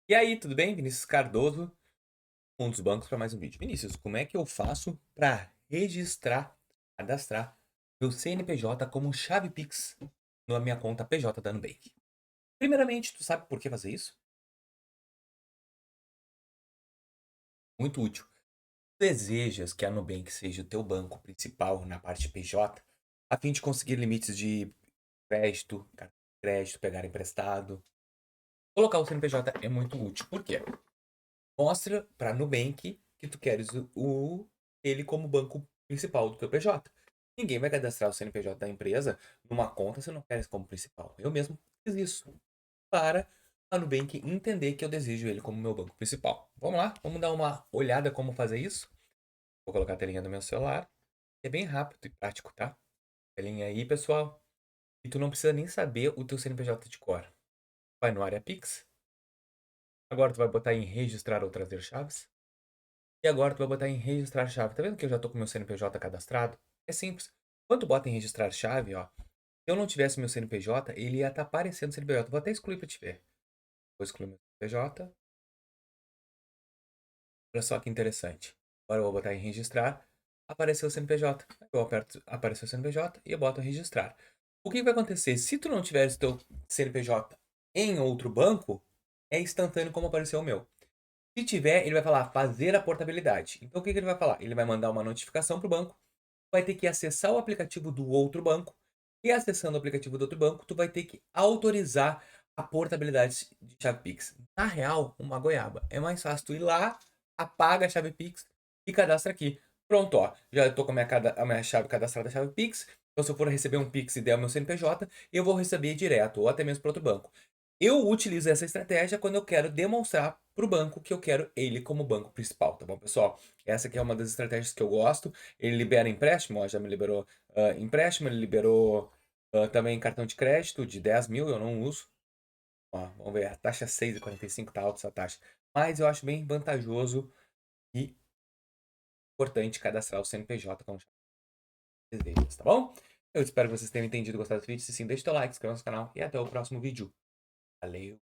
E aí, tudo bem? Vinícius Cardoso, um dos bancos para mais um vídeo. Vinícius, como é que eu faço para registrar, cadastrar meu CNPJ como chave Pix na minha conta PJ da Nubank? Primeiramente, tu sabe por que fazer isso? Muito útil. Desejas que a Nubank seja o teu banco principal na parte PJ, a fim de conseguir limites de crédito, cartão de crédito, pegar emprestado. Colocar o CNPJ é muito útil. Por quê? Mostra para a Nubank que tu queres ele como banco principal do teu PJ. Ninguém vai cadastrar o CNPJ da empresa numa conta se não quer isso como principal. Eu mesmo fiz isso para a Nubank entender que eu desejo ele como meu banco principal. Vamos lá, vamos dar uma olhada como fazer isso. Vou colocar a telinha do meu celular. É bem rápido e prático, tá? Telinha aí, pessoal. E tu não precisa nem saber o teu CNPJ de cor. Vai no área Pix. Agora tu vai botar em registrar ou trazer chaves. E agora tu vai botar em registrar chave. Tá vendo que eu já tô com meu CNPJ cadastrado? É simples. Quando tu bota em registrar chave, ó. Se eu não tivesse meu CNPJ, ele ia estar aparecendo CNPJ. Vou até excluir pra te ver. Vou excluir meu CNPJ. Olha só que interessante. Agora eu vou botar em registrar. Apareceu o CNPJ. Eu aperto, apareceu o CNPJ e eu boto em registrar. O que vai acontecer? Se tu não tiveres teu CNPJ em outro banco, é instantâneo como apareceu o meu. Se tiver, ele vai falar fazer a portabilidade. Então o que ele vai falar? Ele vai mandar uma notificação para o banco, vai ter que acessar o aplicativo do outro banco, e acessando o aplicativo do outro banco, tu vai ter que autorizar a portabilidade de chave Pix. Na real, uma goiaba. É mais fácil tu ir lá, apaga a chave Pix e cadastra aqui. Pronto, ó. Já estou com a minha chave cadastrada, a chave Pix. Então, se eu for receber um Pix e der o meu CNPJ, eu vou receber direto, ou até mesmo para outro banco. Eu utilizo essa estratégia quando eu quero demonstrar para o banco que eu quero ele como banco principal, tá bom, pessoal? Essa aqui é uma das estratégias que eu gosto. Ele libera empréstimo, ó, já me liberou empréstimo, ele liberou também cartão de crédito de 10 mil, eu não uso. Ó, vamos ver, a taxa 6,45 tá alta essa taxa. Mas eu acho bem vantajoso e importante cadastrar o CNPJ como desejos, tá bom? Eu espero que vocês tenham entendido e gostado desse vídeo. Se sim, deixa o teu like, inscreva-se no canal e até o próximo vídeo. Valeu!